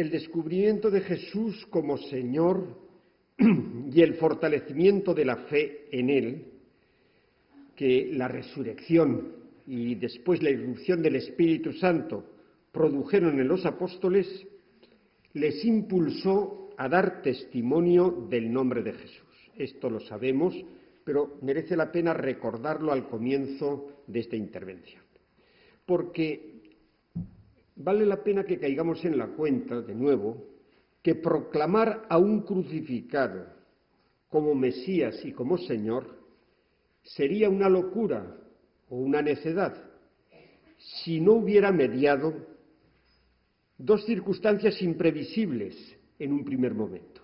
el descubrimiento de Jesús como Señor y el fortalecimiento de la fe en Él, que la resurrección y después la irrupción del Espíritu Santo produjeron en los apóstoles, les impulsó a dar testimonio del nombre de Jesús. Esto lo sabemos, pero merece la pena recordarlo al comienzo de esta intervención, porque vale la pena que caigamos en la cuenta, de nuevo, que proclamar a un crucificado como Mesías y como Señor sería una locura o una necedad si no hubiera mediado dos circunstancias imprevisibles en un primer momento.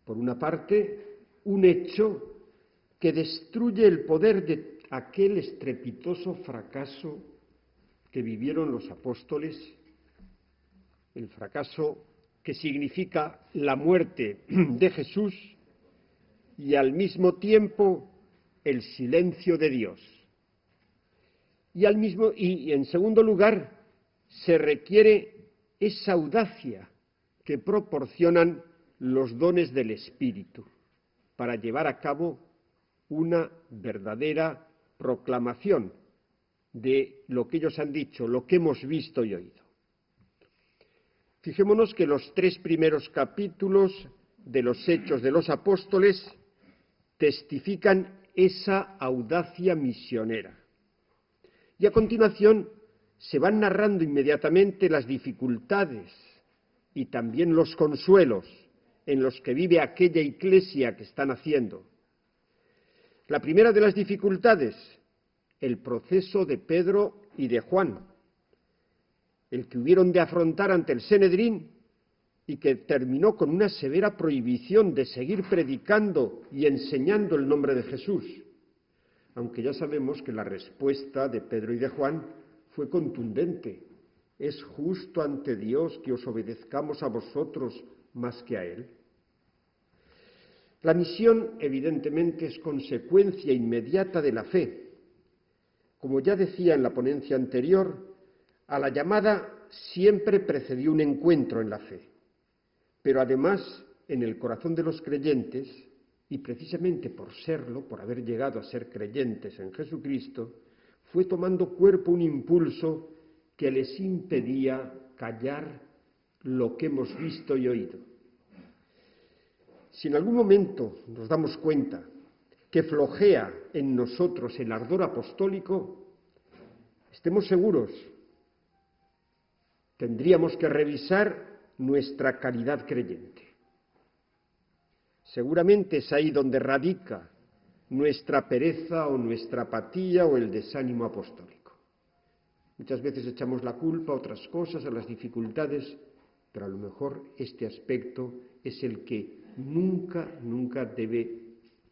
Por una parte, un hecho que destruye el poder de aquel estrepitoso fracaso que vivieron los apóstoles, el fracaso que significa la muerte de Jesús y al mismo tiempo el silencio de Dios. Y en segundo lugar, se requiere esa audacia que proporcionan los dones del Espíritu para llevar a cabo una verdadera proclamación de lo que ellos han dicho, lo que hemos visto y oído. Fijémonos que los 3 primeros capítulos de los Hechos de los Apóstoles testifican esa audacia misionera. Y a continuación se van narrando inmediatamente las dificultades y también los consuelos en los que vive aquella iglesia que están haciendo. La primera de las dificultades, el proceso de Pedro y de Juan, el que hubieron de afrontar ante el Sanedrín y que terminó con una severa prohibición de seguir predicando y enseñando el nombre de Jesús, aunque ya sabemos que la respuesta de Pedro y de Juan fue contundente. Es justo ante Dios que os obedezcamos a vosotros más que a Él. La misión, evidentemente, es consecuencia inmediata de la fe. Como ya decía en la ponencia anterior, a la llamada siempre precedió un encuentro en la fe, pero además en el corazón de los creyentes, y precisamente por serlo, por haber llegado a ser creyentes en Jesucristo, fue tomando cuerpo un impulso que les impedía callar lo que hemos visto y oído. Si en algún momento nos damos cuenta que flojea en nosotros el ardor apostólico, estemos seguros, tendríamos que revisar nuestra calidad creyente. Seguramente es ahí donde radica nuestra pereza o nuestra apatía o el desánimo apostólico. Muchas veces echamos la culpa a otras cosas, a las dificultades, pero a lo mejor este aspecto es el que nunca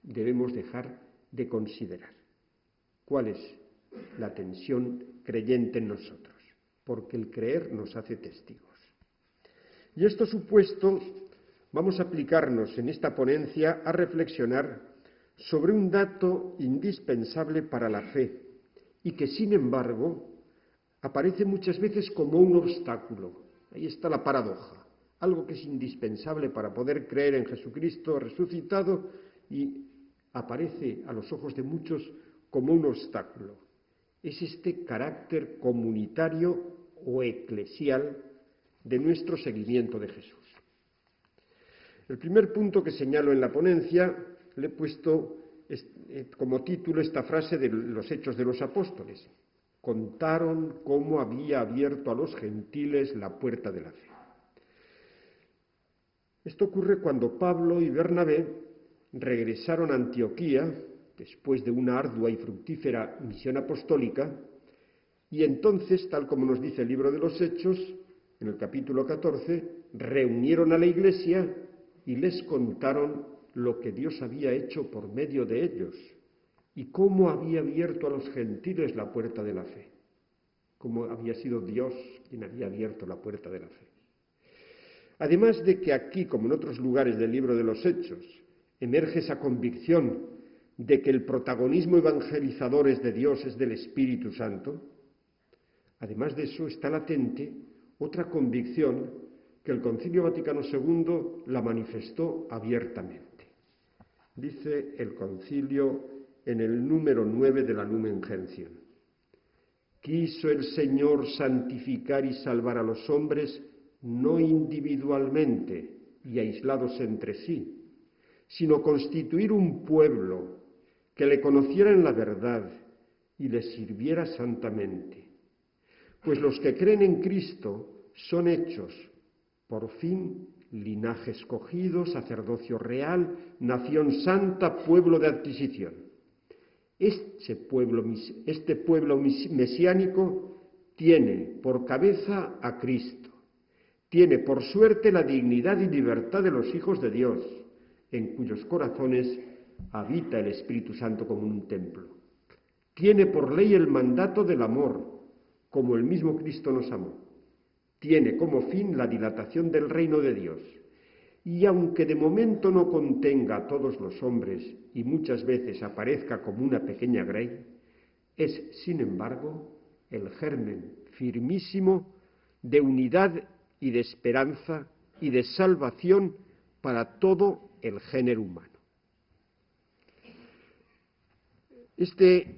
debemos dejar de considerar. ¿Cuál es la tensión creyente en nosotros? Porque el creer nos hace testigos. Y esto supuesto, vamos a aplicarnos en esta ponencia a reflexionar sobre un dato indispensable para la fe y que, sin embargo, aparece muchas veces como un obstáculo. Ahí está la paradoja, algo que es indispensable para poder creer en Jesucristo resucitado y aparece a los ojos de muchos como un obstáculo. Es este carácter comunitario o eclesial de nuestro seguimiento de Jesús. El primer punto que señalo en la ponencia le he puesto como título esta frase de los Hechos de los Apóstoles. Contaron cómo había abierto a los gentiles la puerta de la fe. Esto ocurre cuando Pablo y Bernabé regresaron a Antioquía, después de una ardua y fructífera misión apostólica, y entonces, tal como nos dice el libro de los Hechos, en el capítulo 14, reunieron a la iglesia y les contaron lo que Dios había hecho por medio de ellos y cómo había abierto a los gentiles la puerta de la fe, cómo había sido Dios quien había abierto la puerta de la fe. Además de que aquí, como en otros lugares del libro de los Hechos, emerge esa convicción de que el protagonismo evangelizador es de Dios, es del Espíritu Santo, además de eso está latente otra convicción que el Concilio Vaticano II la manifestó abiertamente. Dice el Concilio en el número 9 de la Lumen Gentium: quiso el Señor santificar y salvar a los hombres no individualmente y aislados entre sí, sino constituir un pueblo que le conociera en la verdad y le sirviera santamente. Pues los que creen en Cristo son hechos, por fin, linaje escogido, sacerdocio real, nación santa, pueblo de adquisición. Este pueblo mesiánico tiene por cabeza a Cristo, tiene por suerte la dignidad y libertad de los hijos de Dios, en cuyos corazones habita el Espíritu Santo como un templo. Tiene por ley el mandato del amor, como el mismo Cristo nos amó. Tiene como fin la dilatación del reino de Dios. Y aunque de momento no contenga a todos los hombres y muchas veces aparezca como una pequeña grey, es, sin embargo, el germen firmísimo de unidad y de esperanza y de salvación para todo el género humano. Este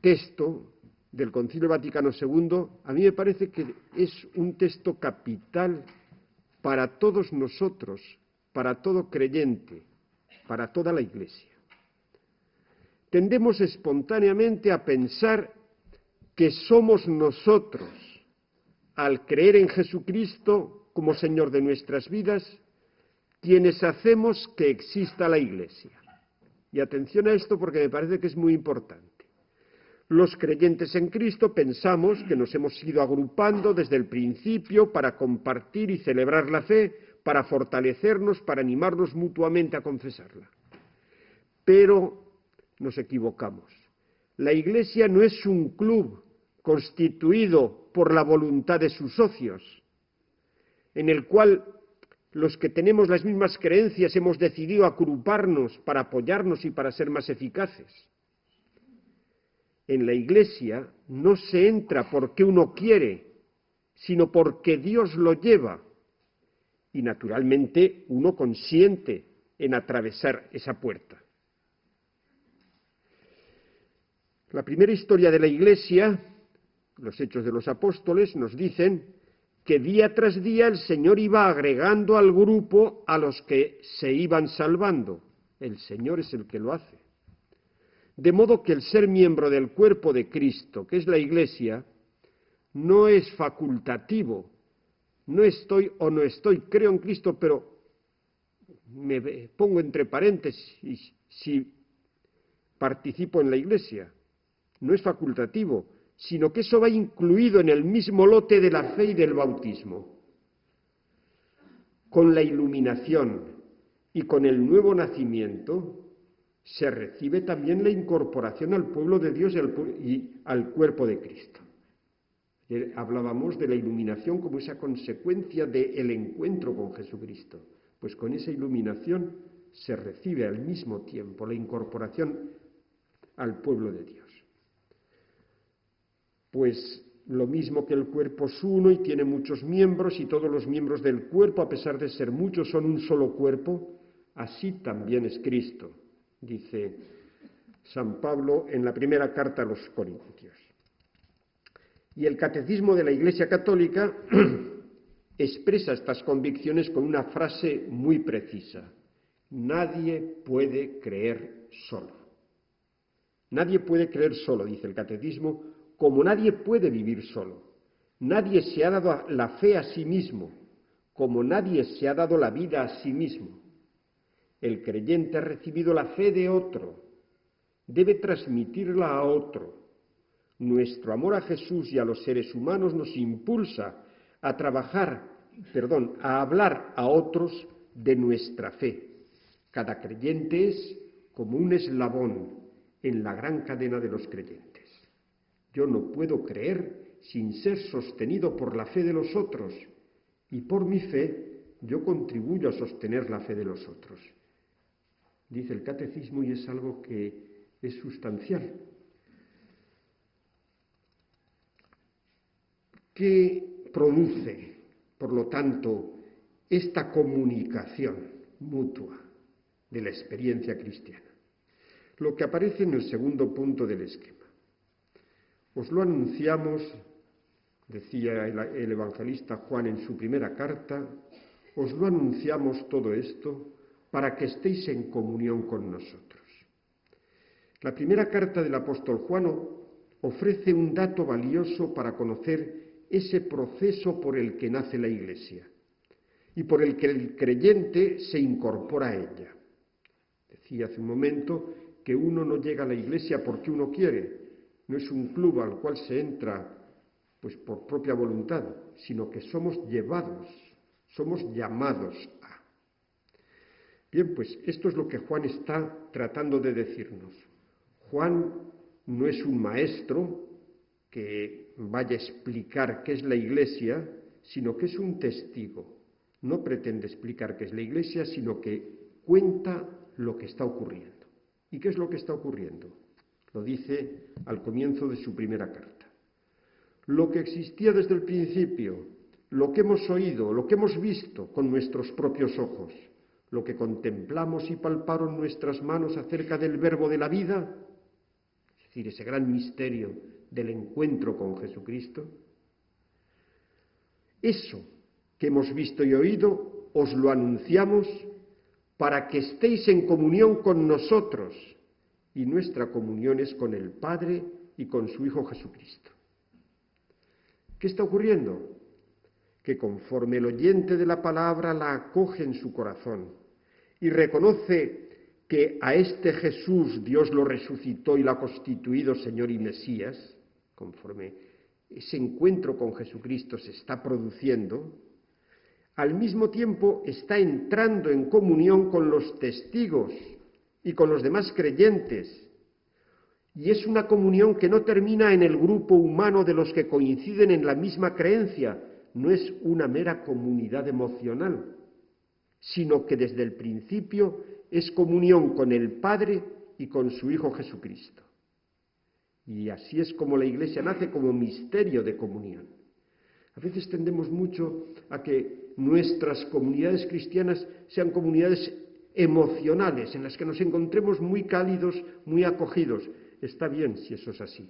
texto del Concilio Vaticano II a mí me parece que es un texto capital para todos nosotros, para todo creyente, para toda la Iglesia. Tendemos espontáneamente a pensar que somos nosotros, al creer en Jesucristo como Señor de nuestras vidas, quienes hacemos que exista la Iglesia. Y atención a esto porque me parece que es muy importante. Los creyentes en Cristo pensamos que nos hemos ido agrupando desde el principio para compartir y celebrar la fe, para fortalecernos, para animarnos mutuamente a confesarla. Pero nos equivocamos. La Iglesia no es un club constituido por la voluntad de sus socios, en el cual los que tenemos las mismas creencias hemos decidido agruparnos para apoyarnos y para ser más eficaces. En la Iglesia no se entra porque uno quiere, sino porque Dios lo lleva. Y naturalmente uno consiente en atravesar esa puerta. La primera historia de la Iglesia, los Hechos de los Apóstoles, nos dicen que día tras día el Señor iba agregando al grupo a los que se iban salvando. El Señor es el que lo hace. De modo que el ser miembro del cuerpo de Cristo, que es la Iglesia, no es facultativo. No estoy o no estoy, creo en Cristo, pero me pongo entre paréntesis si participo en la Iglesia. No es facultativo, sino que eso va incluido en el mismo lote de la fe y del bautismo. Con la iluminación y con el nuevo nacimiento se recibe también la incorporación al pueblo de Dios y al cuerpo de Cristo. Hablábamos de la iluminación como esa consecuencia del encuentro con Jesucristo. Pues con esa iluminación se recibe al mismo tiempo la incorporación al pueblo de Dios. Pues lo mismo que el cuerpo es uno y tiene muchos miembros y todos los miembros del cuerpo, a pesar de ser muchos, son un solo cuerpo, así también es Cristo, dice San Pablo en la primera carta a los Corintios. Y el Catecismo de la Iglesia Católica expresa estas convicciones con una frase muy precisa: nadie puede creer solo. Nadie puede creer solo, dice el Catecismo, como nadie puede vivir solo. Nadie se ha dado la fe a sí mismo, como nadie se ha dado la vida a sí mismo. El creyente ha recibido la fe de otro, debe transmitirla a otro. Nuestro amor a Jesús y a los seres humanos nos impulsa a a hablar a otros de nuestra fe. Cada creyente es como un eslabón en la gran cadena de los creyentes. Yo no puedo creer sin ser sostenido por la fe de los otros, y por mi fe yo contribuyo a sostener la fe de los otros. Dice el Catecismo, y es algo que es sustancial. ¿Qué produce, por lo tanto, esta comunicación mutua de la experiencia cristiana. Lo que aparece en el segundo punto del esquema. Os lo anunciamos, decía el evangelista Juan en su primera carta, os lo anunciamos todo esto para que estéis en comunión con nosotros. La primera carta del apóstol Juan ofrece un dato valioso para conocer ese proceso por el que nace la Iglesia y por el que el creyente se incorpora a ella. Decía hace un momento que uno no llega a la Iglesia porque uno quiere, no es un club al cual se entra pues por propia voluntad, sino que somos llevados, somos llamados a. Bien, pues esto es lo que Juan está tratando de decirnos. Juan no es un maestro que vaya a explicar qué es la Iglesia, sino que es un testigo. No pretende explicar qué es la Iglesia, sino que cuenta lo que está ocurriendo. ¿Y qué es lo que está ocurriendo? Lo dice al comienzo de su primera carta. Lo que existía desde el principio, lo que hemos oído, lo que hemos visto con nuestros propios ojos, lo que contemplamos y palparon nuestras manos acerca del Verbo de la vida, es decir, ese gran misterio del encuentro con Jesucristo, eso que hemos visto y oído, os lo anunciamos para que estéis en comunión con nosotros, y nuestra comunión es con el Padre y con su Hijo Jesucristo. ¿Qué está ocurriendo? Que conforme el oyente de la palabra la acoge en su corazón y reconoce que a este Jesús Dios lo resucitó y lo ha constituido Señor y Mesías, conforme ese encuentro con Jesucristo se está produciendo, al mismo tiempo está entrando en comunión con los testigos y con los demás creyentes. Y es una comunión que no termina en el grupo humano de los que coinciden en la misma creencia, no es una mera comunidad emocional, sino que desde el principio es comunión con el Padre y con su Hijo Jesucristo. Y así es como la Iglesia nace como misterio de comunión. A veces tendemos mucho a que nuestras comunidades cristianas sean comunidades emocionales, en las que nos encontremos muy cálidos, muy acogidos. Está bien si eso es así,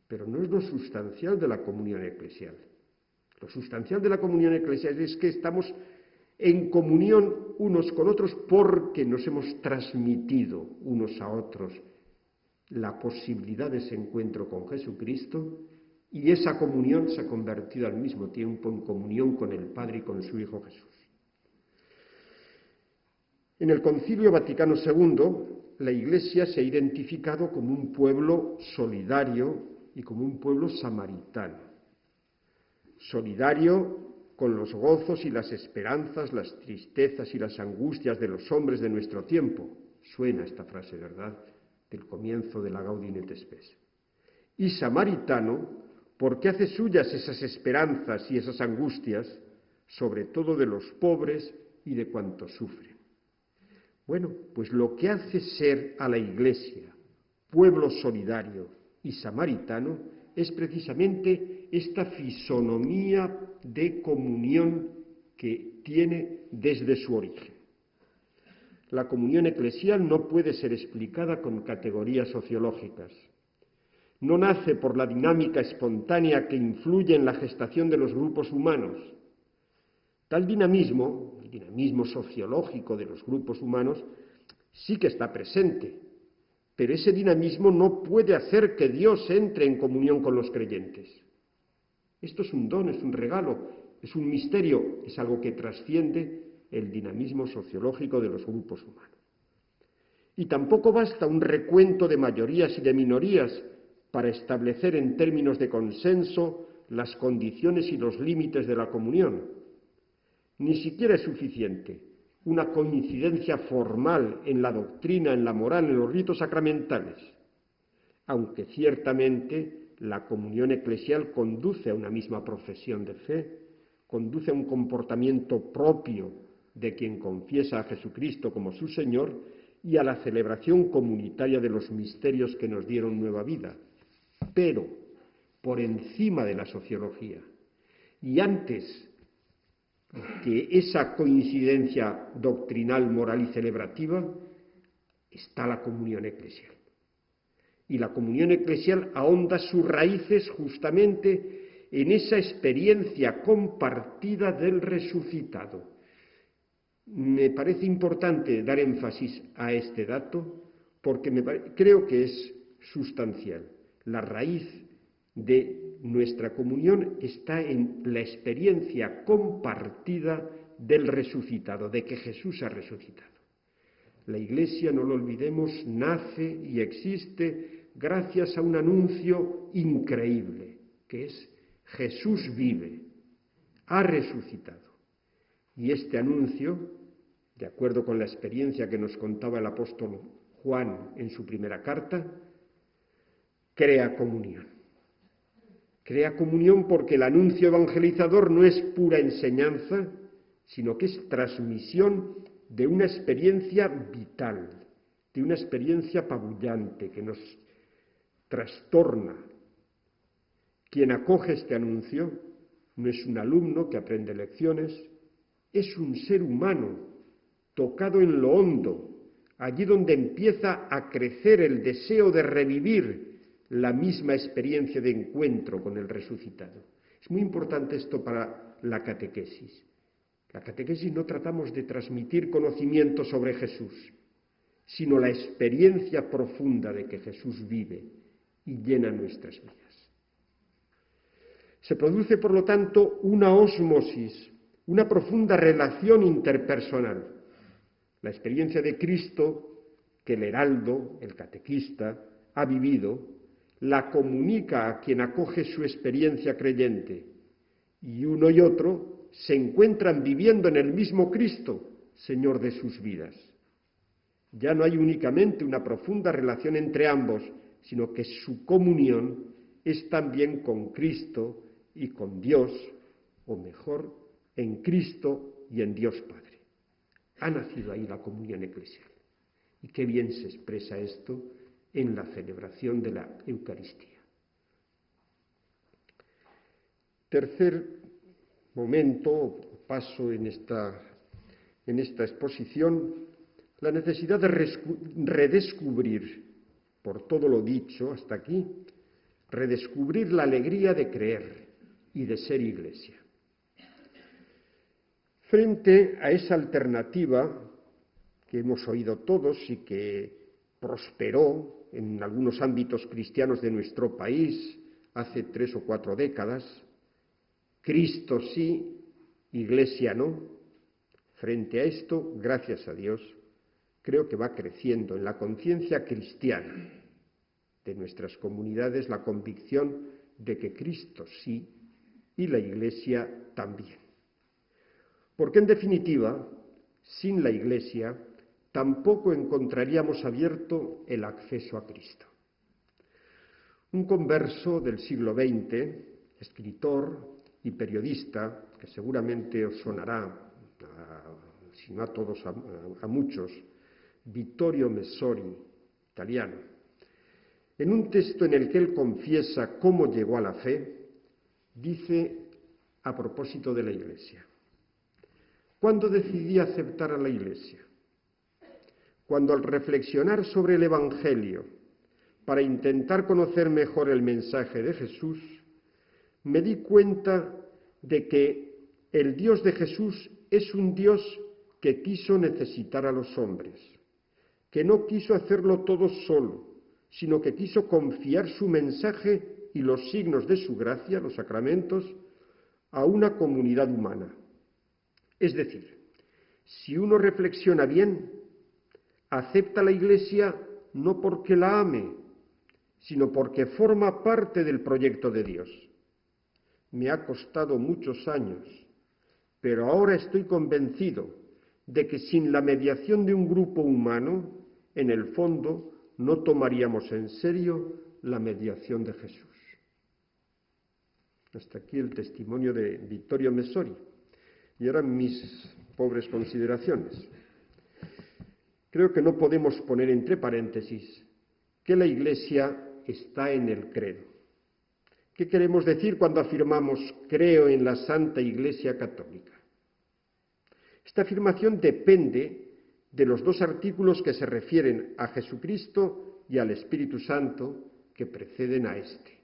pero no es lo sustancial de la comunión eclesial. Lo sustancial de la comunión eclesial es que estamos en comunión unos con otros porque nos hemos transmitido unos a otros la posibilidad de ese encuentro con Jesucristo, y esa comunión se ha convertido al mismo tiempo en comunión con el Padre y con su Hijo Jesús. En el Concilio Vaticano II, la Iglesia se ha identificado como un pueblo solidario y como un pueblo samaritano. Solidario con los gozos y las esperanzas, las tristezas y las angustias de los hombres de nuestro tiempo. Suena esta frase, ¿verdad?, del comienzo de la Gaudium et Spes. Y samaritano porque hace suyas esas esperanzas y esas angustias, sobre todo de los pobres y de cuantos sufren. Bueno, pues lo que hace ser a la Iglesia pueblo solidario y samaritano es precisamente esta fisonomía de comunión que tiene desde su origen. La comunión eclesial no puede ser explicada con categorías sociológicas. No nace por la dinámica espontánea que influye en la gestación de los grupos humanos. Tal dinamismo, el dinamismo sociológico de los grupos humanos, sí que está presente, pero ese dinamismo no puede hacer que Dios entre en comunión con los creyentes. Esto es un don, es un regalo, es un misterio, es algo que trasciende el dinamismo sociológico de los grupos humanos. Y tampoco basta un recuento de mayorías y de minorías para establecer en términos de consenso las condiciones y los límites de la comunión. Ni siquiera es suficiente una coincidencia formal en la doctrina, en la moral, en los ritos sacramentales, aunque ciertamente la comunión eclesial conduce a una misma profesión de fe, conduce a un comportamiento propio de quien confiesa a Jesucristo como su Señor y a la celebración comunitaria de los misterios que nos dieron nueva vida. Pero, por encima de la sociología, y antes que esa coincidencia doctrinal, moral y celebrativa, está la comunión eclesial. Y la comunión eclesial ahonda sus raíces justamente en esa experiencia compartida del resucitado. Me parece importante dar énfasis a este dato porque creo que es sustancial. La raíz de nuestra comunión está en la experiencia compartida del resucitado, de que Jesús ha resucitado. La Iglesia, no lo olvidemos, nace y existe gracias a un anuncio increíble, que es Jesús vive, ha resucitado. Y este anuncio, de acuerdo con la experiencia que nos contaba el apóstol Juan en su primera carta, crea comunión. Crea comunión porque el anuncio evangelizador no es pura enseñanza, sino que es transmisión de una experiencia vital, de una experiencia apabullante que nos trastorna. Quien acoge este anuncio no es un alumno que aprende lecciones, es un ser humano tocado en lo hondo, allí donde empieza a crecer el deseo de revivir la misma experiencia de encuentro con el resucitado. Es muy importante esto para la catequesis. La catequesis no tratamos de transmitir conocimiento sobre Jesús, sino la experiencia profunda de que Jesús vive y llena nuestras vidas. Se produce, por lo tanto, una ósmosis, una profunda relación interpersonal. La experiencia de Cristo, que el heraldo, el catequista, ha vivido, la comunica a quien acoge su experiencia creyente, y uno y otro se encuentran viviendo en el mismo Cristo, Señor de sus vidas. Ya no hay únicamente una profunda relación entre ambos, sino que su comunión es también con Cristo y con Dios, o mejor, en Cristo y en Dios Padre. Ha nacido ahí la comunión eclesial. Y qué bien se expresa esto en la celebración de la Eucaristía. Tercer momento, paso en esta exposición, la necesidad de redescubrir, por todo lo dicho hasta aquí, redescubrir la alegría de creer y de ser Iglesia. Frente a esa alternativa que hemos oído todos y que prosperó en algunos ámbitos cristianos de nuestro país hace 3 o 4 décadas, Cristo sí, Iglesia no. Frente a esto, gracias a Dios, creo que va creciendo en la conciencia cristiana de nuestras comunidades la convicción de que Cristo sí y la Iglesia también. Porque en definitiva, sin la Iglesia, tampoco encontraríamos abierto el acceso a Cristo. Un converso del siglo XX, escritor y periodista, que seguramente os sonará, si no a todos, a muchos, Vittorio Messori, italiano, en un texto en el que él confiesa cómo llegó a la fe, dice a propósito de la Iglesia: ¿cuándo decidí aceptar a la Iglesia? Cuando al reflexionar sobre el Evangelio, para intentar conocer mejor el mensaje de Jesús, me di cuenta de que el Dios de Jesús es un Dios que quiso necesitar a los hombres, que no quiso hacerlo todo solo, sino que quiso confiar su mensaje y los signos de su gracia, los sacramentos, a una comunidad humana. Es decir, si uno reflexiona bien, acepta la Iglesia no porque la ame, sino porque forma parte del proyecto de Dios. Me ha costado muchos años, pero ahora estoy convencido de que sin la mediación de un grupo humano, en el fondo, no tomaríamos en serio la mediación de Jesús. Hasta aquí el testimonio de Vittorio Messori. Y ahora mis pobres consideraciones. Creo que no podemos poner entre paréntesis que la Iglesia está en el credo. ¿Qué queremos decir cuando afirmamos creo en la Santa Iglesia Católica? Esta afirmación depende de los dos artículos que se refieren a Jesucristo y al Espíritu Santo que preceden a éste.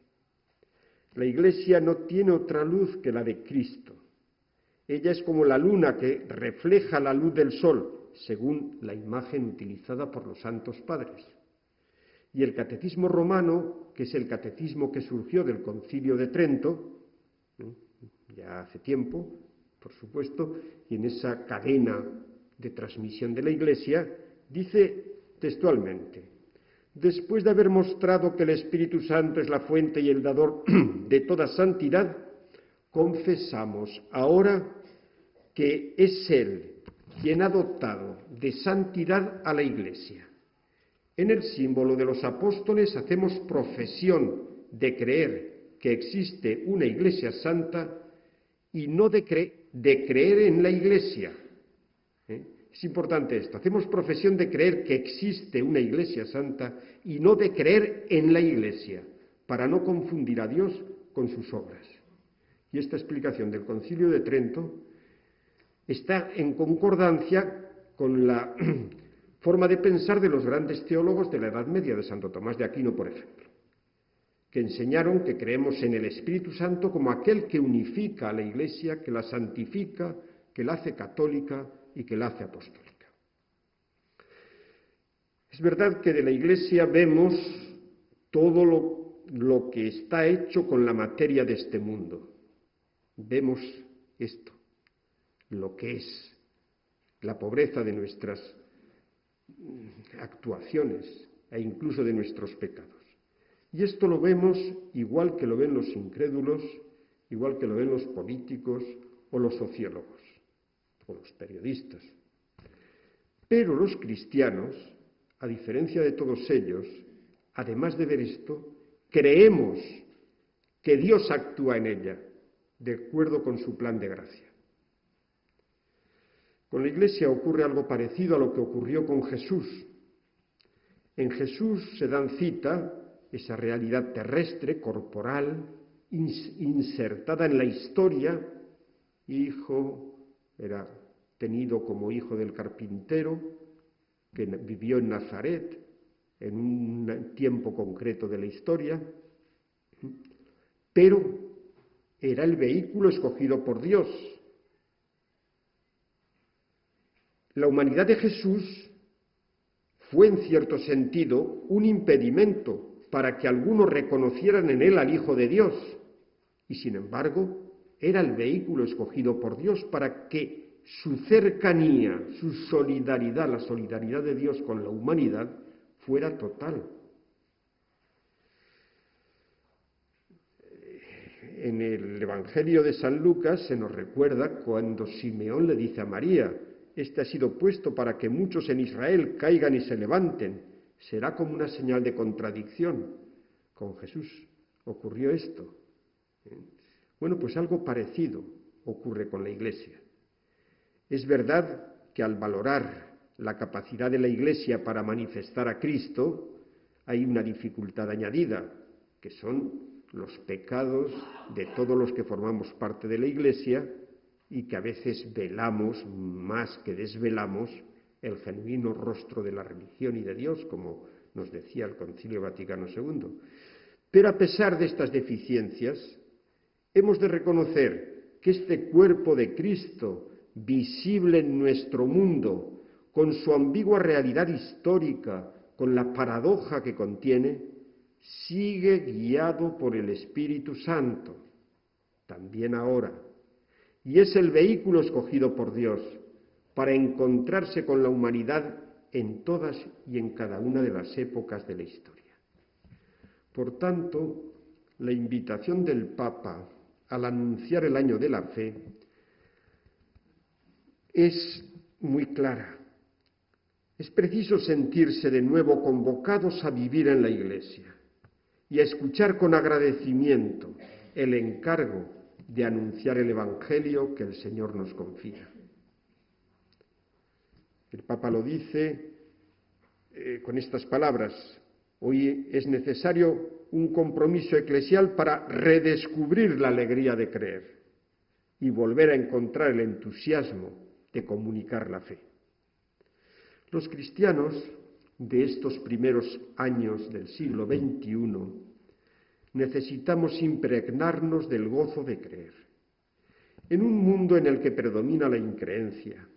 La Iglesia no tiene otra luz que la de Cristo. Ella es como la luna que refleja la luz del sol, según la imagen utilizada por los santos padres. Y el catecismo romano, que es el catecismo que surgió del Concilio de Trento, ya hace tiempo, por supuesto, y en esa cadena de transmisión de la Iglesia, dice textualmente: después de haber mostrado que el Espíritu Santo es la fuente y el dador de toda santidad, confesamos ahora que es Él quien ha dotado de santidad a la Iglesia. En el símbolo de los apóstoles hacemos profesión de creer que existe una Iglesia santa y no de creer en la Iglesia. Es importante esto. Hacemos profesión de creer que existe una Iglesia santa y no de creer en la Iglesia, para no confundir a Dios con sus obras. Y esta explicación del Concilio de Trento está en concordancia con la forma de pensar de los grandes teólogos de la Edad Media, de Santo Tomás de Aquino, por ejemplo, que enseñaron que creemos en el Espíritu Santo como aquel que unifica a la Iglesia, que la santifica, que la hace católica y que la hace apostólica. Es verdad que de la Iglesia vemos todo lo que está hecho con la materia de este mundo. Vemos esto, lo que es la pobreza de nuestras actuaciones e incluso de nuestros pecados. Y esto lo vemos igual que lo ven los incrédulos, igual que lo ven los políticos o los sociólogos o los periodistas. Pero los cristianos, a diferencia de todos ellos, además de ver esto, creemos que Dios actúa en ella, de acuerdo con su plan de gracia. Con la Iglesia ocurre algo parecido a lo que ocurrió con Jesús. En Jesús se dan cita esa realidad terrestre, corporal, insertada en la historia. Era tenido como hijo del carpintero, que vivió en Nazaret, en un tiempo concreto de la historia, pero era el vehículo escogido por Dios. La humanidad de Jesús fue, en cierto sentido, un impedimento para que algunos reconocieran en él al Hijo de Dios, y sin embargo, era el vehículo escogido por Dios para que su cercanía, su solidaridad, la solidaridad de Dios con la humanidad, fuera total. En el Evangelio de San Lucas se nos recuerda cuando Simeón le dice a María: este ha sido puesto para que muchos en Israel caigan y se levanten. Será como una señal de contradicción. Con Jesús ocurrió esto. Bueno, pues algo parecido ocurre con la Iglesia. Es verdad que al valorar la capacidad de la Iglesia para manifestar a Cristo, hay una dificultad añadida, que son los pecados de todos los que formamos parte de la Iglesia y que a veces velamos más que desvelamos el genuino rostro de la religión y de Dios, como nos decía el Concilio Vaticano II. Pero a pesar de estas deficiencias, hemos de reconocer que este cuerpo de Cristo, visible en nuestro mundo, con su ambigua realidad histórica, con la paradoja que contiene, sigue guiado por el Espíritu Santo, también ahora, y es el vehículo escogido por Dios para encontrarse con la humanidad en todas y en cada una de las épocas de la historia. Por tanto, la invitación del Papa al anunciar el año de la fe es muy clara. Es preciso sentirse de nuevo convocados a vivir en la Iglesia y a escuchar con agradecimiento el encargo de anunciar el Evangelio que el Señor nos confía. El Papa lo dice con estas palabras: hoy es necesario un compromiso eclesial para redescubrir la alegría de creer y volver a encontrar el entusiasmo de comunicar la fe. Los cristianos de estos primeros años del siglo XXI necesitamos impregnarnos del gozo de creer. En un mundo en el que predomina la increencia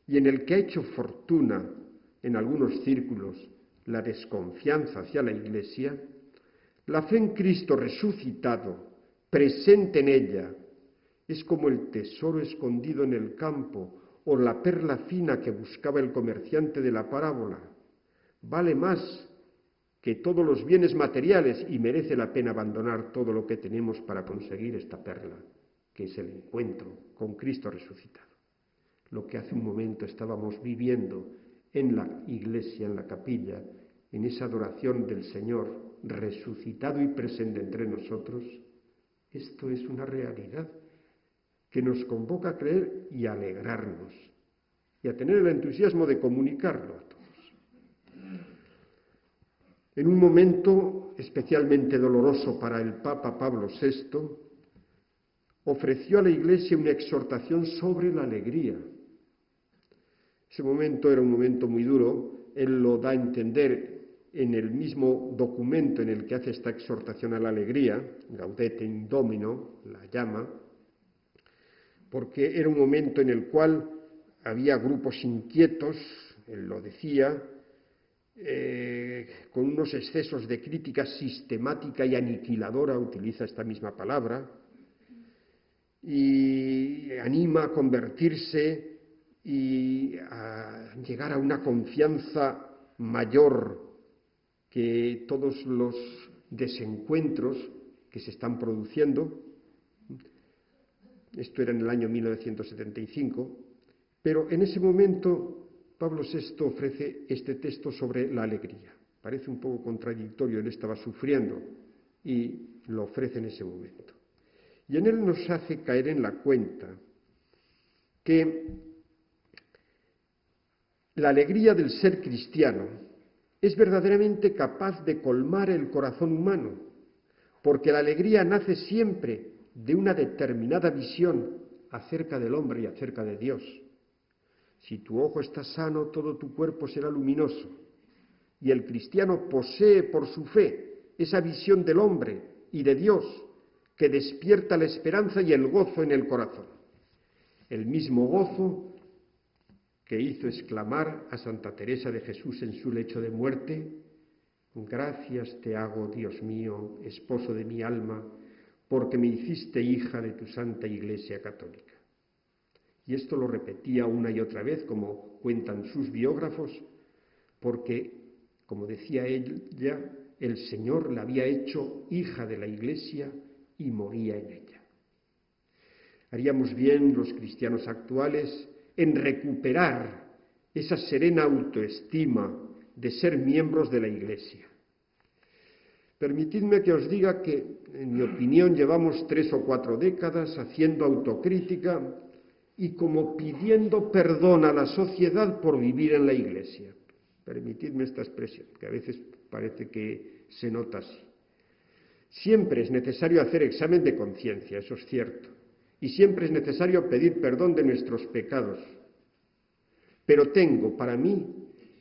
y en el que ha hecho fortuna en algunos círculos la desconfianza hacia la Iglesia, la fe en Cristo resucitado, presente en ella, es como el tesoro escondido en el campo o la perla fina que buscaba el comerciante de la parábola. Vale más que todos los bienes materiales y merece la pena abandonar todo lo que tenemos para conseguir esta perla, que es el encuentro con Cristo resucitado. Lo que hace un momento estábamos viviendo en la iglesia, en la capilla, en esa adoración del Señor resucitado y presente entre nosotros, esto es una realidad que nos convoca a creer y a alegrarnos y a tener el entusiasmo de comunicarlo a todos. En un momento especialmente doloroso para el Papa Pablo VI, ofreció a la Iglesia una exhortación sobre la alegría. Ese momento era un momento muy duro, él lo da a entender en el mismo documento en el que hace esta exhortación a la alegría, Gaudete in Domino, la llama, porque era un momento en el cual había grupos inquietos, él lo decía, con unos excesos de crítica sistemática y aniquiladora, utiliza esta misma palabra, y anima a convertirse y a llegar a una confianza mayor que todos los desencuentros que se están produciendo. Esto era en el año 1975, pero en ese momento Pablo VI ofrece este texto sobre la alegría. Parece un poco contradictorio, él estaba sufriendo y lo ofrece en ese momento. Y en él nos hace caer en la cuenta que la alegría del ser cristiano es verdaderamente capaz de colmar el corazón humano, porque la alegría nace siempre de una determinada visión acerca del hombre y acerca de Dios. Si tu ojo está sano, todo tu cuerpo será luminoso. Y el cristiano posee por su fe esa visión del hombre y de Dios que despierta la esperanza y el gozo en el corazón. El mismo gozo que hizo exclamar a Santa Teresa de Jesús en su lecho de muerte: gracias te hago, Dios mío, esposo de mi alma, porque me hiciste hija de tu Santa Iglesia Católica. Y esto lo repetía una y otra vez, como cuentan sus biógrafos, porque, como decía ella, el Señor la había hecho hija de la Iglesia y moría en ella. Haríamos bien los cristianos actuales en recuperar esa serena autoestima de ser miembros de la Iglesia. Permitidme que os diga que, en mi opinión, llevamos 3 o 4 décadas haciendo autocrítica y como pidiendo perdón a la sociedad por vivir en la Iglesia. Permitidme esta expresión, que a veces parece que se nota así. Siempre es necesario hacer examen de conciencia, eso es cierto, y siempre es necesario pedir perdón de nuestros pecados. Pero tengo para mí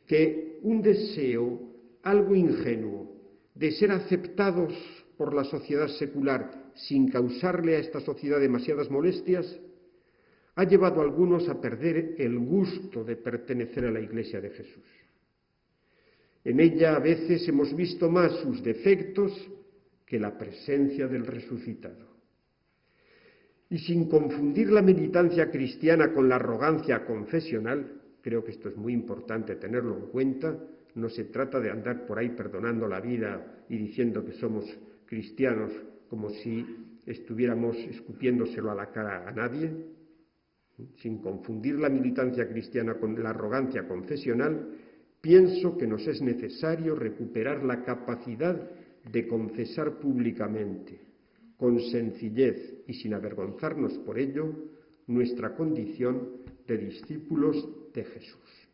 que un deseo algo ingenuo de ser aceptados por la sociedad secular sin causarle a esta sociedad demasiadas molestias ha llevado a algunos a perder el gusto de pertenecer a la Iglesia de Jesús. En ella a veces hemos visto más sus defectos que la presencia del resucitado. Y sin confundir la militancia cristiana con la arrogancia confesional, creo que esto es muy importante tenerlo en cuenta, no se trata de andar por ahí perdonando la vida y diciendo que somos cristianos como si estuviéramos escupiéndoselo a la cara a nadie, sin confundir la militancia cristiana con la arrogancia confesional. Pienso que nos es necesario recuperar la capacidad de confesar públicamente, con sencillez y sin avergonzarnos por ello, nuestra condición de discípulos de Jesús.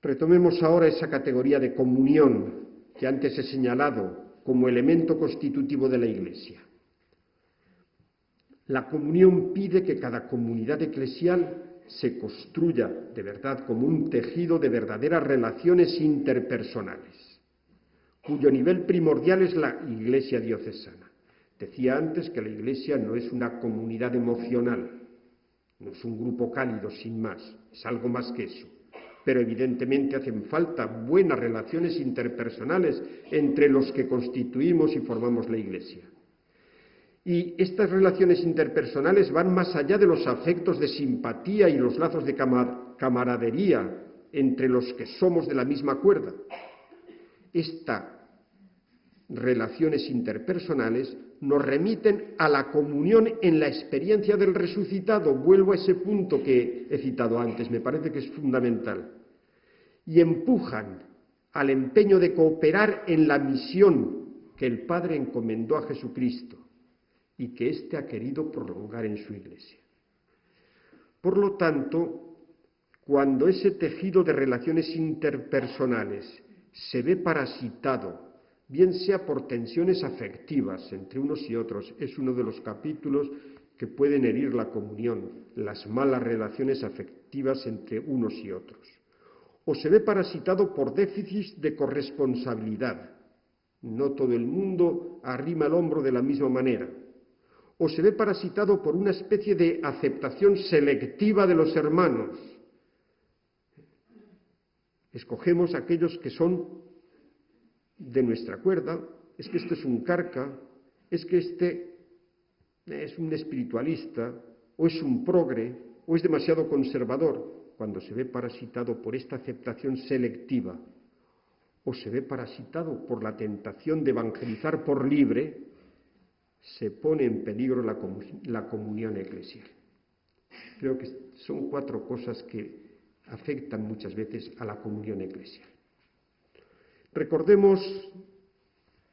Retomemos ahora esa categoría de comunión que antes he señalado como elemento constitutivo de la Iglesia. La comunión pide que cada comunidad eclesial se construya de verdad como un tejido de verdaderas relaciones interpersonales, cuyo nivel primordial es la Iglesia diocesana. Decía antes que la Iglesia no es una comunidad emocional, no es un grupo cálido sin más, es algo más que eso. Pero evidentemente hacen falta buenas relaciones interpersonales entre los que constituimos y formamos la Iglesia. Y estas relaciones interpersonales van más allá de los afectos de simpatía y los lazos de camaradería entre los que somos de la misma cuerda. Estas relaciones interpersonales nos remiten a la comunión en la experiencia del resucitado. Vuelvo a ese punto que he citado antes, me parece que es fundamental. Y empujan al empeño de cooperar en la misión que el Padre encomendó a Jesucristo y que éste ha querido prolongar en su Iglesia. Por lo tanto, cuando ese tejido de relaciones interpersonales se ve parasitado, bien sea por tensiones afectivas entre unos y otros, es uno de los capítulos que pueden herir la comunión, las malas relaciones afectivas entre unos y otros. O se ve parasitado por déficits de corresponsabilidad. No todo el mundo arrima el hombro de la misma manera. O se ve parasitado por una especie de aceptación selectiva de los hermanos. Escogemos aquellos que son de nuestra cuerda, es que este es un carca, es que este es un espiritualista, o es un progre, o es demasiado conservador, cuando se ve parasitado por esta aceptación selectiva, o se ve parasitado por la tentación de evangelizar por libre, se pone en peligro la comunión eclesial. Creo que son 4 cosas que afectan muchas veces a la comunión eclesial. Recordemos,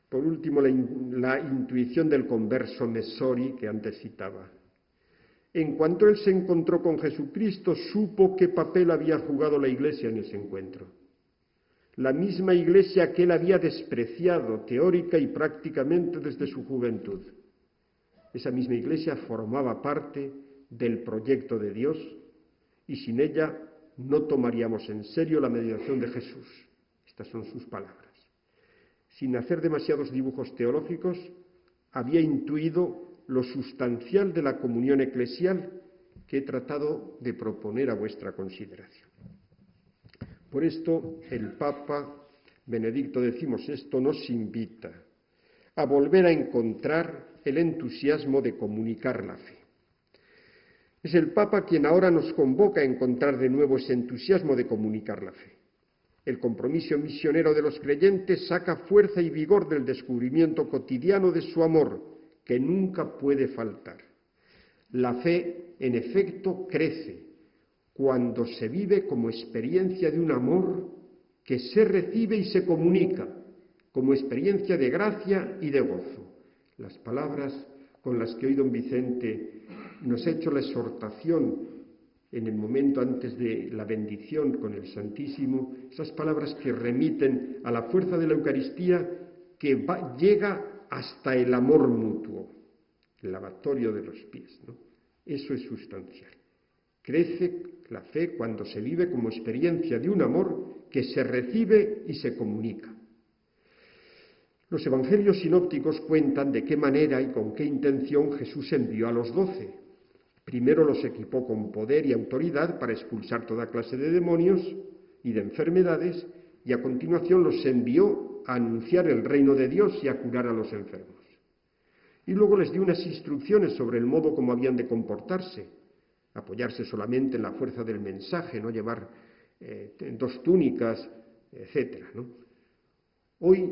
por último, la intuición del converso Messori que antes citaba. En cuanto él se encontró con Jesucristo, supo qué papel había jugado la Iglesia en ese encuentro. La misma Iglesia que él había despreciado teórica y prácticamente desde su juventud. Esa misma Iglesia formaba parte del proyecto de Dios y sin ella no tomaríamos en serio la mediación de Jesús. Estas son sus palabras. Sin hacer demasiados dibujos teológicos, había intuido lo sustancial de la comunión eclesial que he tratado de proponer a vuestra consideración. Por esto, el Papa Benedicto XVI nos invita a volver a encontrar el entusiasmo de comunicar la fe. Es el Papa quien ahora nos convoca a encontrar de nuevo ese entusiasmo de comunicar la fe. El compromiso misionero de los creyentes saca fuerza y vigor del descubrimiento cotidiano de su amor, que nunca puede faltar. La fe, en efecto, crece cuando se vive como experiencia de un amor que se recibe y se comunica, como experiencia de gracia y de gozo. Las palabras con las que hoy don Vicente nos ha hecho la exhortación en el momento antes de la bendición con el Santísimo, esas palabras que remiten a la fuerza de la Eucaristía que llega hasta el amor mutuo, el lavatorio de los pies, ¿no? Eso es sustancial. Crece la fe cuando se vive como experiencia de un amor que se recibe y se comunica. Los evangelios sinópticos cuentan de qué manera y con qué intención Jesús envió a los 12. Primero los equipó con poder y autoridad para expulsar toda clase de demonios y de enfermedades, y a continuación los envió a anunciar el reino de Dios y a curar a los enfermos. Y luego les dio unas instrucciones sobre el modo como habían de comportarse, apoyarse solamente en la fuerza del mensaje, no llevar 2 túnicas, etc., ¿no? Hoy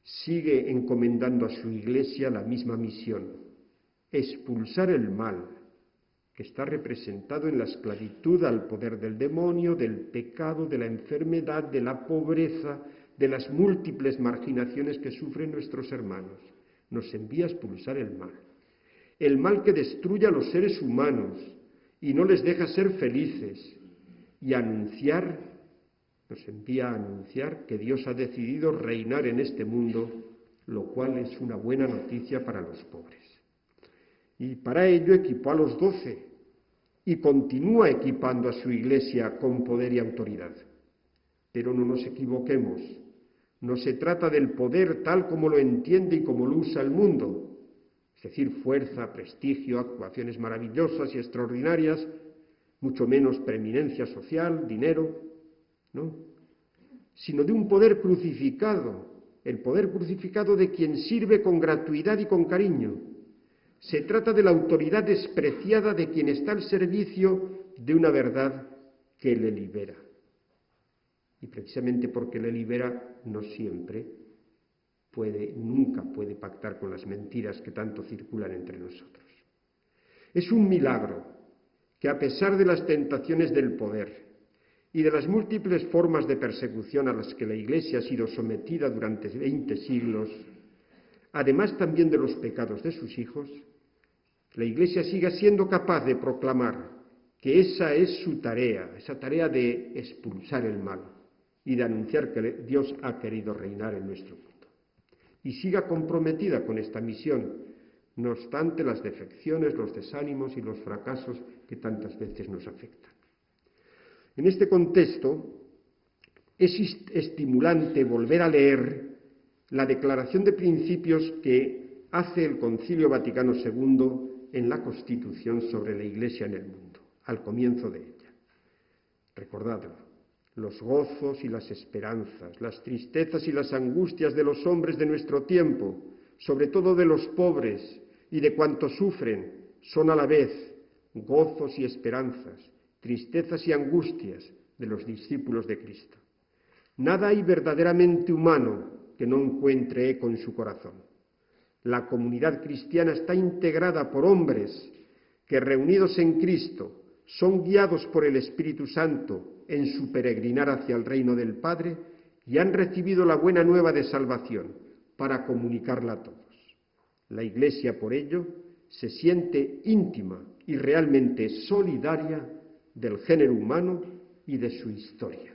sigue encomendando a su Iglesia la misma misión: expulsar el mal, que está representado en la esclavitud al poder del demonio, del pecado, de la enfermedad, de la pobreza, de las múltiples marginaciones que sufren nuestros hermanos. Nos envía a expulsar el mal que destruye a los seres humanos y no les deja ser felices, y nos envía a anunciar que Dios ha decidido reinar en este mundo, lo cual es una buena noticia para los pobres. Y para ello equipó a los 12 y continúa equipando a su Iglesia con poder y autoridad. Pero no nos equivoquemos, no se trata del poder tal como lo entiende y como lo usa el mundo, es decir, fuerza, prestigio, actuaciones maravillosas y extraordinarias, mucho menos preeminencia social, dinero, ¿no? Sino de un poder crucificado, el poder crucificado de quien sirve con gratuidad y con cariño. Se trata de la autoridad despreciada de quien está al servicio de una verdad que le libera. Y precisamente porque le libera, no siempre nunca puede pactar con las mentiras que tanto circulan entre nosotros. Es un milagro que a pesar de las tentaciones del poder y de las múltiples formas de persecución a las que la Iglesia ha sido sometida durante 20 siglos, además también de los pecados de sus hijos, la Iglesia siga siendo capaz de proclamar que esa es su tarea, esa tarea de expulsar el mal y de anunciar que Dios ha querido reinar en nuestro mundo. Y siga comprometida con esta misión, no obstante las defecciones, los desánimos y los fracasos que tantas veces nos afectan. En este contexto, es estimulante volver a leer la declaración de principios que hace el Concilio Vaticano II en la Constitución sobre la Iglesia en el mundo, al comienzo de ella. Recordadlo, los gozos y las esperanzas, las tristezas y las angustias de los hombres de nuestro tiempo, sobre todo de los pobres y de cuantos sufren, son a la vez gozos y esperanzas, tristezas y angustias de los discípulos de Cristo. Nada hay verdaderamente humano que no encuentre eco en su corazón. La comunidad cristiana está integrada por hombres que, reunidos en Cristo, son guiados por el Espíritu Santo en su peregrinar hacia el reino del Padre y han recibido la buena nueva de salvación para comunicarla a todos. La Iglesia, por ello, se siente íntima y realmente solidaria del género humano y de su historia.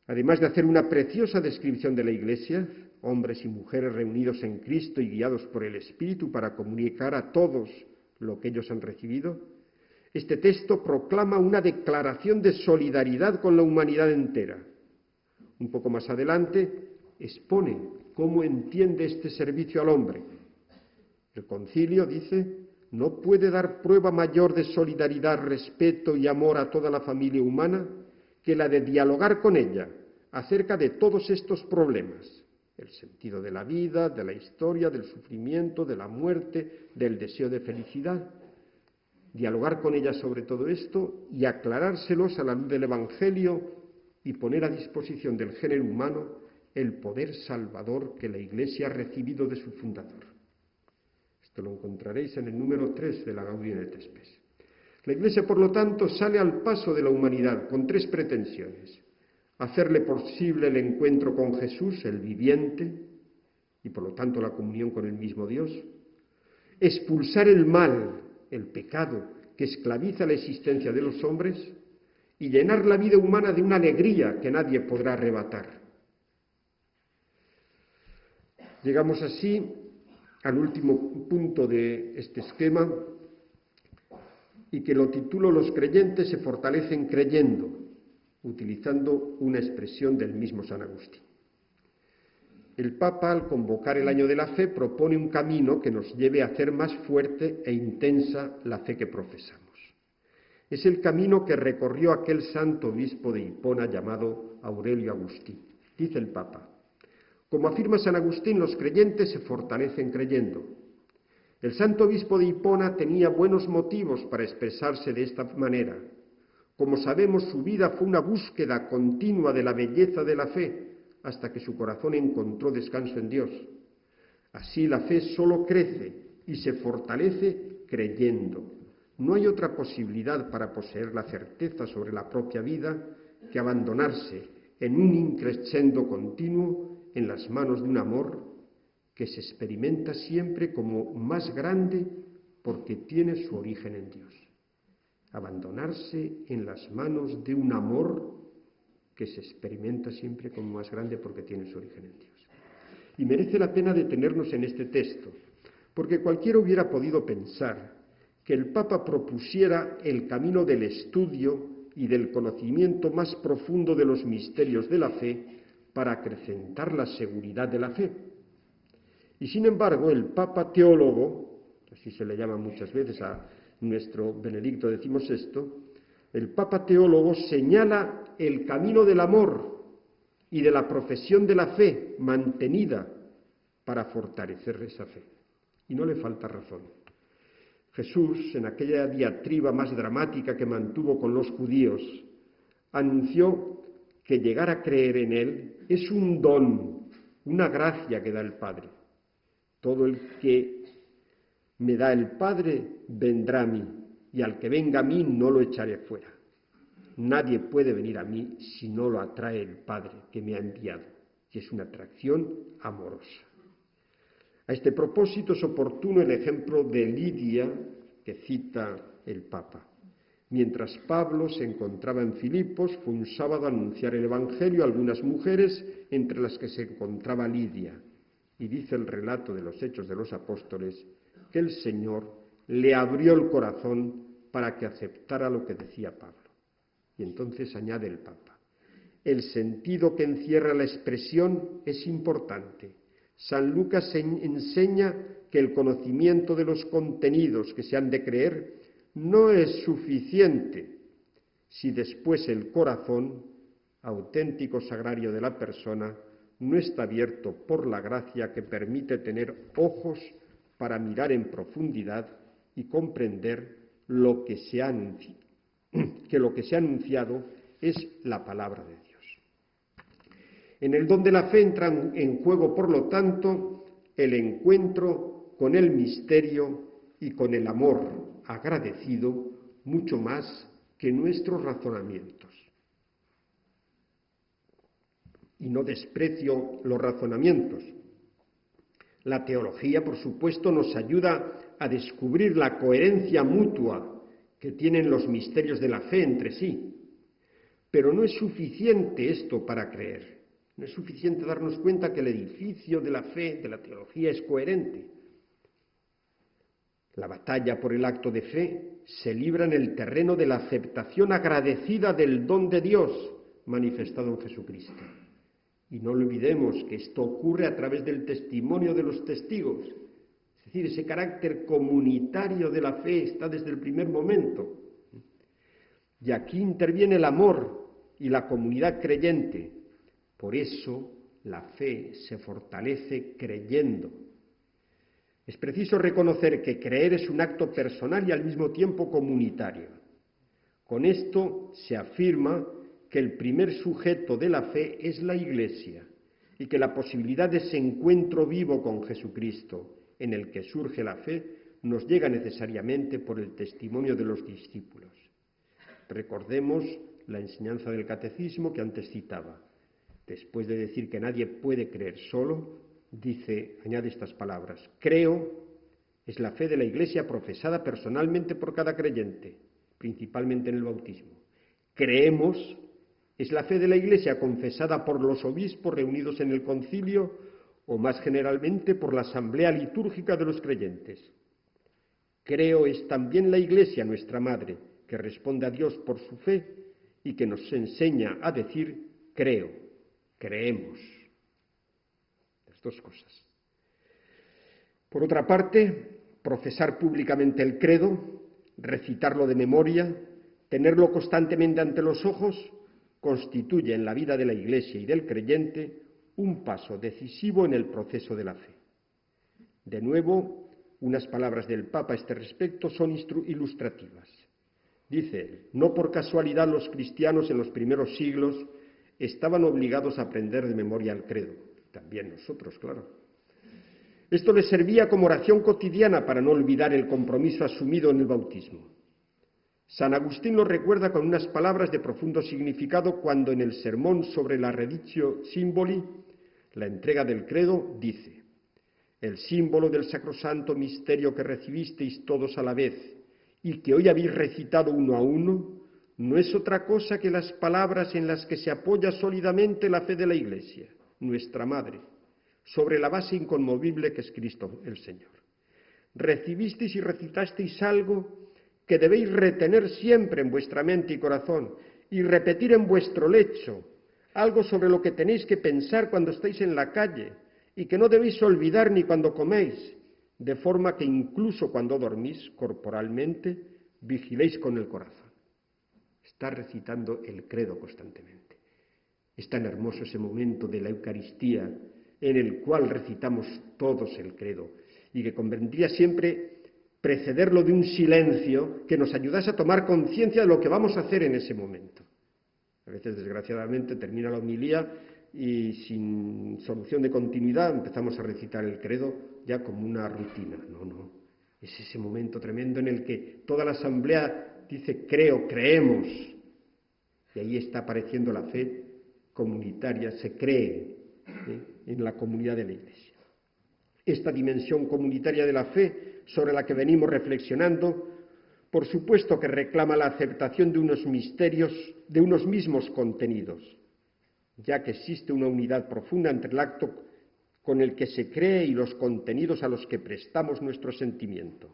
Además de hacer una preciosa descripción de la Iglesia, hombres y mujeres reunidos en Cristo y guiados por el Espíritu para comunicar a todos lo que ellos han recibido, este texto proclama una declaración de solidaridad con la humanidad entera. Un poco más adelante expone cómo entiende este servicio al hombre. El Concilio, dice, no puede dar prueba mayor de solidaridad, respeto y amor a toda la familia humana que la de dialogar con ella acerca de todos estos problemas: el sentido de la vida, de la historia, del sufrimiento, de la muerte, del deseo de felicidad. Dialogar con ella sobre todo esto y aclarárselos a la luz del Evangelio y poner a disposición del género humano el poder salvador que la Iglesia ha recibido de su fundador. Esto lo encontraréis en el número 3 de la Gaudium et Spes. La Iglesia, por lo tanto, sale al paso de la humanidad con 3 pretensiones: hacerle posible el encuentro con Jesús, el viviente, y por lo tanto la comunión con el mismo Dios; expulsar el mal, el pecado, que esclaviza la existencia de los hombres, y llenar la vida humana de una alegría que nadie podrá arrebatar. Llegamos así al último punto de este esquema, y que lo titulo «Los creyentes se fortalecen creyendo», utilizando una expresión del mismo San Agustín. El Papa, al convocar el Año de la Fe, propone un camino que nos lleve a hacer más fuerte e intensa la fe que profesamos. Es el camino que recorrió aquel santo obispo de Hipona llamado Aurelio Agustín. Dice el Papa: como afirma San Agustín, los creyentes se fortalecen creyendo. El santo obispo de Hipona tenía buenos motivos para expresarse de esta manera. Como sabemos, su vida fue una búsqueda continua de la belleza de la fe, hasta que su corazón encontró descanso en Dios. Así la fe solo crece y se fortalece creyendo. No hay otra posibilidad para poseer la certeza sobre la propia vida que abandonarse en un increscendo continuo en las manos de un amor que se experimenta siempre como más grande porque tiene su origen en Dios. Abandonarse en las manos de un amor que se experimenta siempre como más grande porque tiene su origen en Dios. Y merece la pena detenernos en este texto, porque cualquiera hubiera podido pensar que el Papa propusiera el camino del estudio y del conocimiento más profundo de los misterios de la fe para acrecentar la seguridad de la fe. Y sin embargo, el Papa teólogo, así se le llama muchas veces a nuestro Benedicto XVI, el Papa teólogo señala el camino del amor y de la profesión de la fe mantenida para fortalecer esa fe. Y no le falta razón. Jesús, en aquella diatriba más dramática que mantuvo con los judíos, anunció que llegar a creer en Él es un don, una gracia que da el Padre. Todo el que me da el Padre vendrá a mí, y al que venga a mí no lo echaré fuera. Nadie puede venir a mí si no lo atrae el Padre que me ha enviado, y es una atracción amorosa. A este propósito es oportuno el ejemplo de Lidia que cita el Papa. Mientras Pablo se encontraba en Filipos, fue un sábado a anunciar el Evangelio a algunas mujeres, entre las que se encontraba Lidia. Y dice el relato de los Hechos de los Apóstoles que el Señor le abrió el corazón para que aceptara lo que decía Pablo. Y entonces añade el Papa: el sentido que encierra la expresión es importante. San Lucas enseña que el conocimiento de los contenidos que se han de creer no es suficiente si después el corazón, auténtico sagrario de la persona, no está abierto por la gracia que permite tener ojos para mirar en profundidad y comprender lo que se ha anunciado es la palabra de Dios. En el don de la fe entran en juego, por lo tanto, el encuentro con el misterio y con el amor agradecido mucho más que nuestros razonamientos. Y no desprecio los razonamientos. La teología, por supuesto, nos ayuda a descubrir la coherencia mutua que tienen los misterios de la fe entre sí. Pero no es suficiente esto para creer. No es suficiente darnos cuenta que el edificio de la fe, de la teología, es coherente. La batalla por el acto de fe se libra en el terreno de la aceptación agradecida del don de Dios manifestado en Jesucristo. Y no olvidemos que esto ocurre a través del testimonio de los testigos. Es decir, ese carácter comunitario de la fe está desde el primer momento. Y aquí interviene el amor y la comunidad creyente. Por eso la fe se fortalece creyendo. Es preciso reconocer que creer es un acto personal y al mismo tiempo comunitario. Con esto se afirma que el primer sujeto de la fe es la Iglesia y que la posibilidad de ese encuentro vivo con Jesucristo en el que surge la fe nos llega necesariamente por el testimonio de los discípulos. Recordemos la enseñanza del Catecismo que antes citaba. Después de decir que nadie puede creer solo, añade estas palabras: creo es la fe de la Iglesia profesada personalmente por cada creyente, principalmente en el bautismo. Creemos es la fe de la Iglesia confesada por los obispos reunidos en el concilio o más generalmente por la asamblea litúrgica de los creyentes. Creo es también la Iglesia, nuestra Madre, que responde a Dios por su fe y que nos enseña a decir creo, creemos. Las dos cosas. Por otra parte, profesar públicamente el credo, recitarlo de memoria, tenerlo constantemente ante los ojos, constituye en la vida de la Iglesia y del creyente un paso decisivo en el proceso de la fe. De nuevo, unas palabras del Papa a este respecto son ilustrativas. Dice él: no por casualidad los cristianos en los primeros siglos estaban obligados a aprender de memoria el credo. También nosotros, claro. Esto les servía como oración cotidiana para no olvidar el compromiso asumido en el bautismo. San Agustín lo recuerda con unas palabras de profundo significado cuando en el sermón sobre la Reditio Symboli, la entrega del credo, dice: el símbolo del sacrosanto misterio que recibisteis todos a la vez y que hoy habéis recitado uno a uno, no es otra cosa que las palabras en las que se apoya sólidamente la fe de la Iglesia, nuestra Madre, sobre la base inconmovible que es Cristo el Señor. recibisteis y recitasteis algo que debéis retener siempre en vuestra mente y corazón y repetir en vuestro lecho, algo sobre lo que tenéis que pensar cuando estáis en la calle y que no debéis olvidar ni cuando coméis, de forma que incluso cuando dormís corporalmente, vigiléis con el corazón. Está recitando el credo constantemente. Es tan hermoso ese momento de la Eucaristía en el cual recitamos todos el credo y que convendría siempre precederlo de un silencio que nos ayudase a tomar conciencia de lo que vamos a hacer en ese momento. A veces, desgraciadamente, termina la homilía y sin solución de continuidad empezamos a recitar el credo ya como una rutina. No. Es ese momento tremendo en el que toda la asamblea dice creo, creemos. Y ahí está apareciendo la fe comunitaria, se cree en la comunidad de la Iglesia. Esta dimensión comunitaria de la fe sobre la que venimos reflexionando, por supuesto que reclama la aceptación de unos misterios, de unos mismos contenidos, ya que existe una unidad profunda entre el acto con el que se cree y los contenidos a los que prestamos nuestro sentimiento.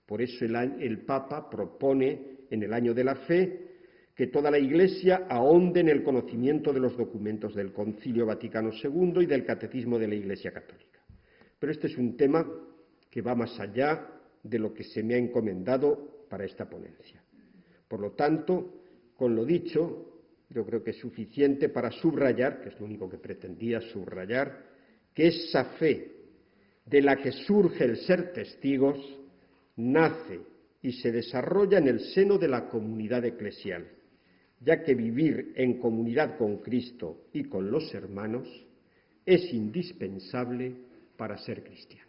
Por eso el Papa propone en el Año de la Fe que toda la Iglesia ahonde en el conocimiento de los documentos del Concilio Vaticano II y del Catecismo de la Iglesia Católica. Pero este es un tema que va más allá de lo que se me ha encomendado para esta ponencia. Por lo tanto, con lo dicho, yo creo que es suficiente para subrayar, que es lo único que pretendía subrayar, que esa fe de la que surge el ser testigos nace y se desarrolla en el seno de la comunidad eclesial, ya que vivir en comunidad con Cristo y con los hermanos es indispensable para ser cristianos.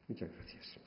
Muchas gracias.